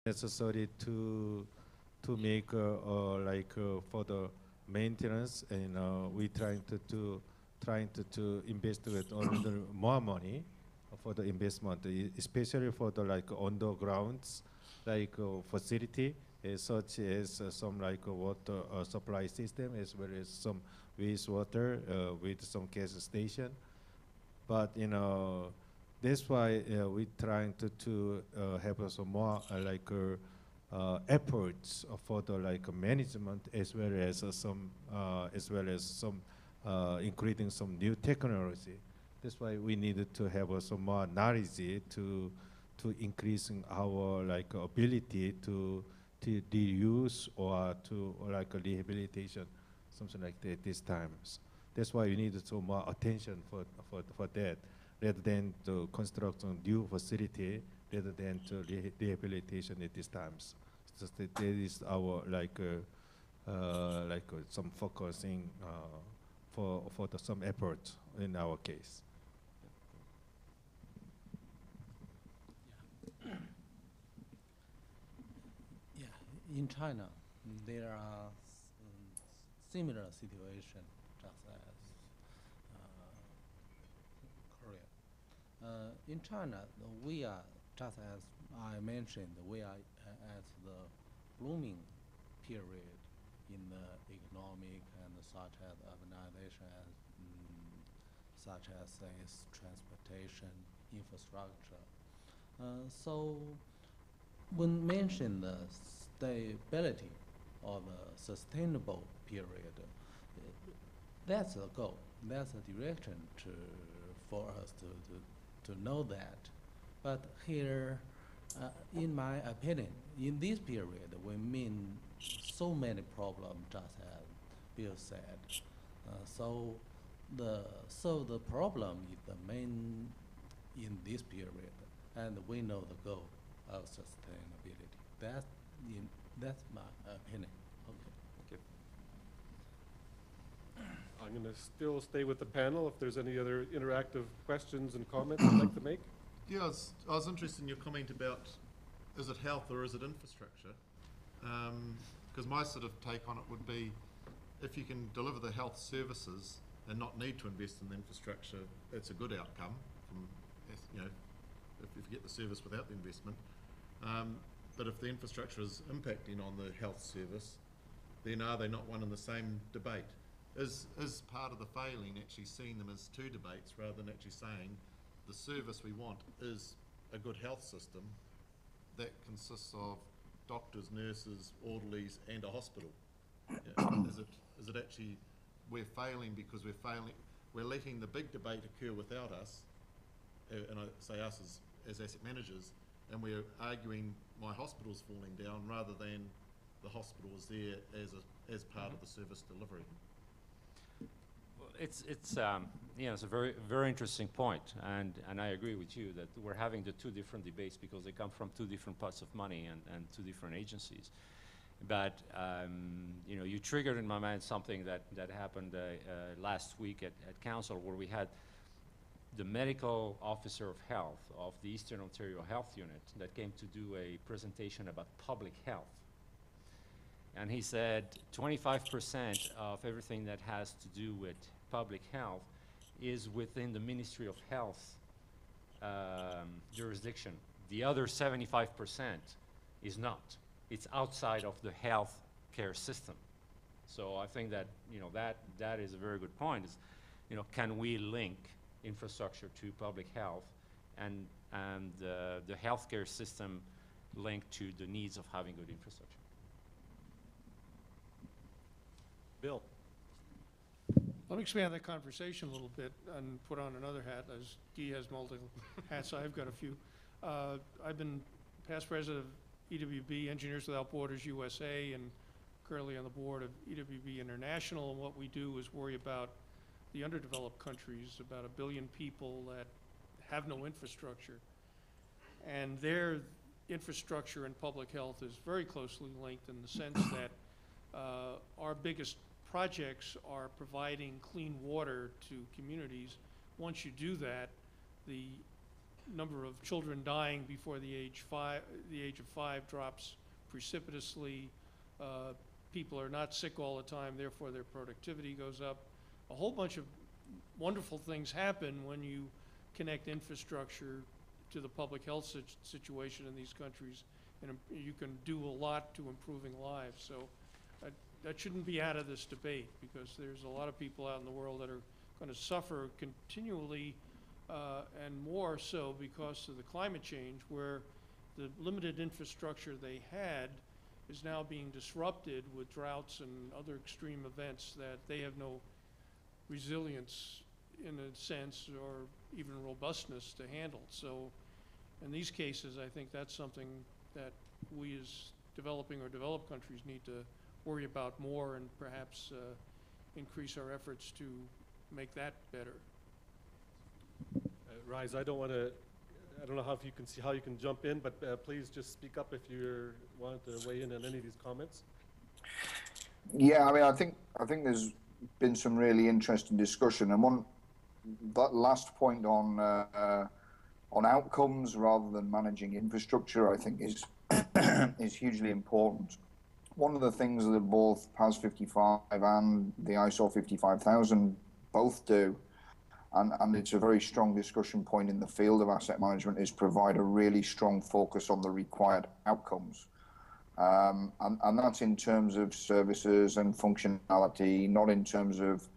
necessary to make for the maintenance, and we trying to investigate a little more money for the investment, especially for the like undergrounds facility, such as some water supply system, as well as some wastewater with some gas station. But that's why we're trying to have some more efforts for the management, as well as some including some new technology. That's why we needed to have some more knowledge to increasing our ability to reuse or to rehabilitation, something like that. This times. That's why we needed some more attention for that, rather than to construct a new facility, rather than to rehabilitation at these times. So that is our some focusing for some effort in our case. Yeah, in China, there are similar situation just as Korea. In China, we are, just as I mentioned, we are at the blooming period in the economic and such as urbanization, such as transportation, infrastructure. So when mentioned the stability or the sustainable period, that's a goal, that's a direction for us to know that. But here, in my opinion, in this period, we mean so many problems, just as Bill said. So the problem is the main in this period, and we know the goal of sustainability. That's my opinion. Okay. I'm going to still stay with the panel if there's any other interactive questions and comments you'd like to make. Yeah, I was interested in your comment about, is it health or is it infrastructure? Because my sort of take on it would be, if you can deliver the health services and not need to invest in the infrastructure, it's a good outcome from, if you get the service without the investment. But if the infrastructure is impacting on the health service, then are they not one and the same debate? Is part of the failing actually seeing them as two debates rather than actually saying the service we want is a good health system that consists of doctors, nurses, orderlies, and a hospital? Is it actually we're failing because we're letting the big debate occur without us, and I say us as asset managers, and we're arguing my hospital's falling down rather than the hospital is there as part of the service delivery. It's a very, very interesting point, and I agree with you that we're having the two different debates because they come from two different pots of money and two different agencies. But you triggered in my mind something that happened last week at council, where we had the medical officer of health of the Eastern Ontario Health Unit that came to do a presentation about public health. And he said 25% of everything that has to do with public health is within the Ministry of Health jurisdiction. The other 75% is not. It's outside of the health care system. So I think that that is a very good point. Is, can we link infrastructure to public health and the healthcare system linked to the needs of having good infrastructure? Bill. Let me expand that conversation a little bit and put on another hat, as Guy has multiple hats. I've got a few. I've been past president of EWB, Engineers Without Borders USA, and currently on the board of EWB International. And what we do is worry about the underdeveloped countries, about 1 billion people that have no infrastructure. And their infrastructure and public health is very closely linked in the sense that our biggest projects are providing clean water to communities. Once you do that, the number of children dying before the age of 5 drops precipitously. People are not sick all the time, therefore their productivity goes up. A whole bunch of wonderful things happen when you connect infrastructure to the public health situation in these countries, and you can do a lot to improving lives. So that shouldn't be out of this debate, because there's a lot of people out in the world that are going to suffer continually, and more so because of the climate change, where the limited infrastructure they had is now being disrupted with droughts and other extreme events that they have no resilience in a sense, or even robustness to handle. So in these cases, I think that's something that we as developing or developed countries need to worry about more, and perhaps increase our efforts to make that better. Rise, I don't know how you can jump in, but please just speak up if you want to weigh in on any of these comments. Yeah, I mean, I think there's been some really interesting discussion, and that last point on outcomes rather than managing infrastructure, I think is is hugely important. One of the things that both PAS 55 and the ISO 55000 both do, and it's a very strong discussion point in the field of asset management, is provide a really strong focus on the required outcomes. And that's in terms of services and functionality, not in terms of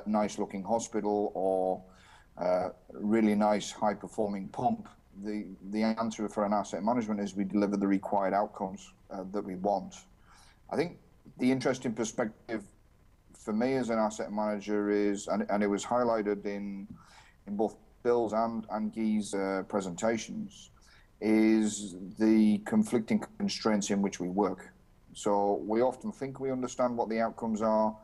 nice looking hospital or really nice high performing pump. The answer for an asset management is we deliver the required outcomes that we want. I think the interesting perspective for me as an asset manager is, and it was highlighted in both Bill's and Guy's presentations, is the conflicting constraints in which we work. So we often think we understand what the outcomes are,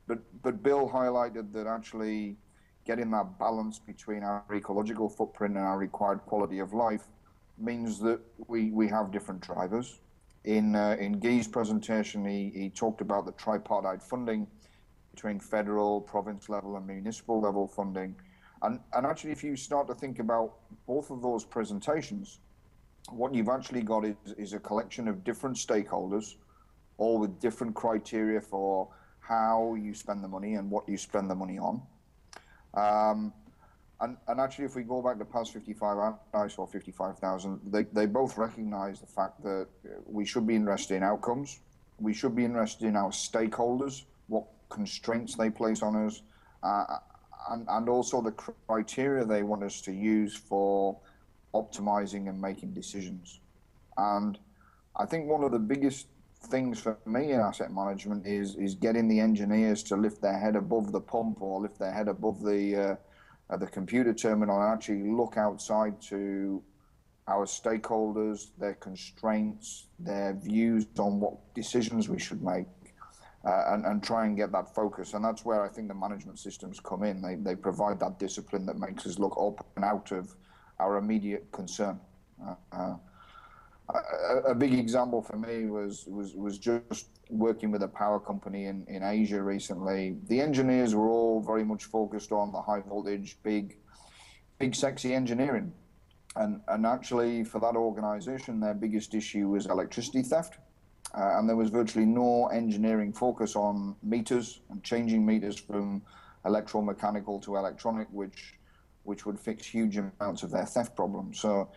but Bill highlighted that actually getting that balance between our ecological footprint and our required quality of life means that we have different drivers. In Guy's presentation, he talked about the tripartite funding between federal, province level and municipal level funding. And actually, if you start to think about both of those presentations, what you've actually got is a collection of different stakeholders, all with different criteria for how you spend the money and what you spend the money on. And actually, if we go back to PAS 55 and ISO 55000, they both recognize the fact that we should be interested in outcomes. We should be interested in our stakeholders, what constraints they place on us, and also the criteria they want us to use for optimizing and making decisions. And I think one of the biggest things for me in asset management is getting the engineers to lift their head above the pump or lift their head above the computer terminal and actually look outside to our stakeholders, their constraints, their views on what decisions we should make, and try and get that focus. And that's where I think the management systems come in. They provide that discipline that makes us look up and out of our immediate concern. A big example for me was just working with a power company in Asia recently. The engineers were all very much focused on the high voltage, big sexy engineering. And actually for that organization, their biggest issue was electricity theft. And there was virtually no engineering focus on meters and changing meters from electromechanical to electronic, which would fix huge amounts of their theft problems. So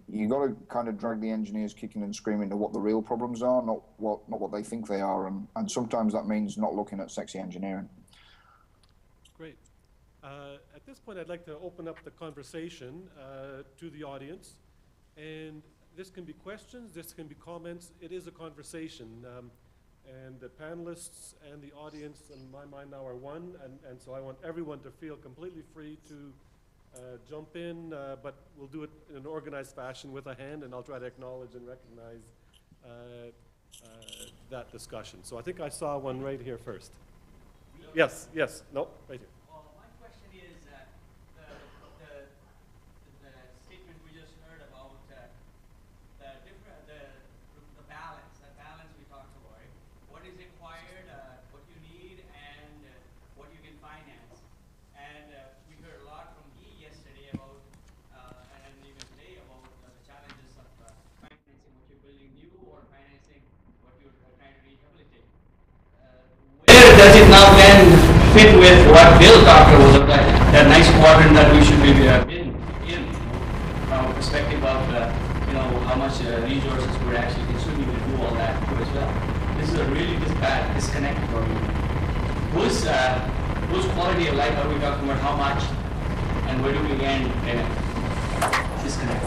you got to kind of drag the engineers kicking and screaming to what the real problems are, not what they think they are, and sometimes that means not looking at sexy engineering. Great. At this point, I'd like to open up the conversation to the audience, and this can be questions, this can be comments. It is a conversation, and the panelists and the audience, in my mind, now are one, and so I want everyone to feel completely free to jump in, but we'll do it in an organized fashion with a hand, and I'll try to acknowledge and recognize that discussion. So I think I saw one right here first. Yes, no, right here. Well, my question is the statement we just heard about the balance, that balance we talked about, what is required, what you need, and what you can finance. And we heard a lot from Guy yesterday about, and even now then fit with what Bill talked about, that nice quadrant that we should be in, from a perspective of, how much resources we're actually consuming to do all that too as well. This is a really bad disconnect for me. Whose quality of life are we talking about? How much? And where do we end in it? Disconnect.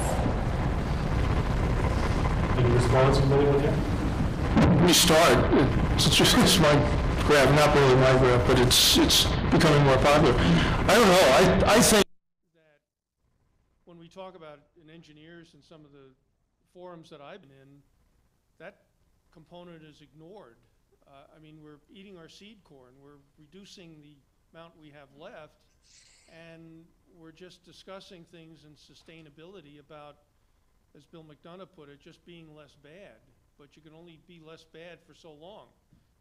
Any response from anyone here? Let me start. It's my graph, not really my graph, but it's becoming more popular. I don't know. I think that when we talk about in engineers and some of the forums that I've been in, that component is ignored. I mean, we're eating our seed corn. We're reducing the amount we have left, and we're just discussing things in sustainability about, as Bill McDonough put it, just being less bad. But you can only be less bad for so long.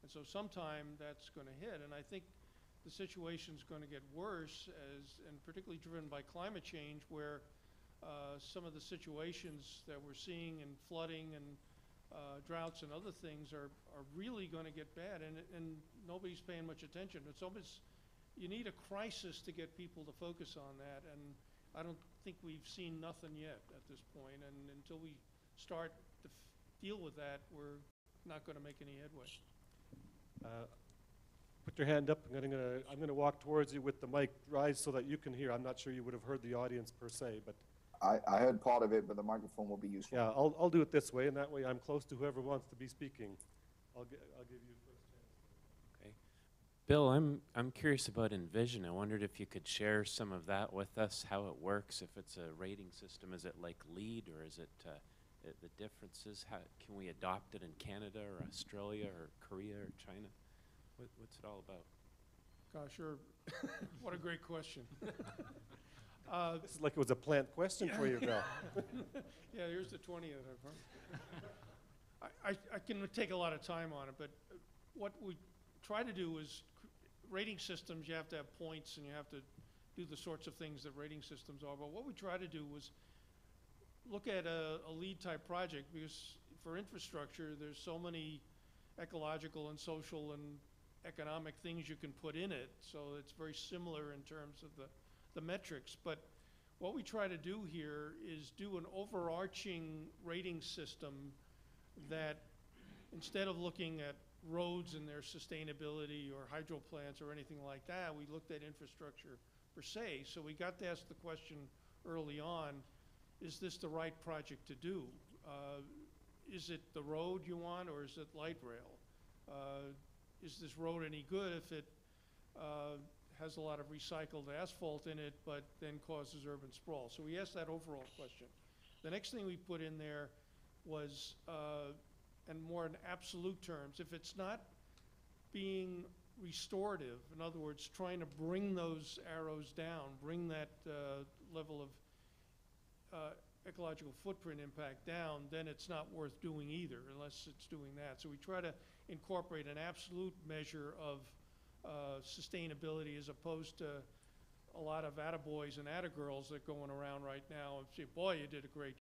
And so sometime that's going to hit. And I think the situation's going to get worse, and particularly driven by climate change, where some of the situations that we're seeing in flooding and droughts and other things are really going to get bad, and nobody's paying much attention. It's almost, you need a crisis to get people to focus on that, and I don't think we've seen nothing yet at this point, and until we start to deal with that, we're not going to make any headway. Put your hand up. I'm gonna walk towards you with the mic. Rise so that you can hear. I'm not sure you would have heard the audience per se, but I heard part of it, but the microphone will be useful. yeah, I'll do it this way, and that way I'm close to whoever wants to be speaking. I'll give you first chance. Okay. Bill, I'm curious about Envision. I wondered if you could share some of that with us, how it works, if it's a rating system. Is it like LEED, or is it the differences? How can we adopt it in Canada or Australia or Korea or China? What's it all about? Gosh, sure. What a great question. This is like it was a plant question for you, Bill. Yeah, here's the 20th. I can take a lot of time on it, but what we try to do is rating systems, you have to have points and you have to do the sorts of things that rating systems are. But what we try to do was look at a LEED type project, because for infrastructure, there's so many ecological and social and economic things you can put in it. So it's very similar in terms of the metrics. But what we try to do here is do an overarching rating system that, instead of looking at roads and their sustainability or hydro plants or anything like that, we looked at infrastructure per se. So we got to ask the question early on, is this the right project to do? Is it the road you want, or is it light rail? Is this road any good if it has a lot of recycled asphalt in it, but then causes urban sprawl? So we asked that overall question. The next thing we put in there was, and more in absolute terms, if it's not being restorative, in other words, trying to bring those arrows down, bring that level of ecological footprint impact down, then it's not worth doing either, unless it's doing that. So we try to incorporate an absolute measure of sustainability, as opposed to a lot of attaboys and attagirls that are going around right now and say, boy, you did a great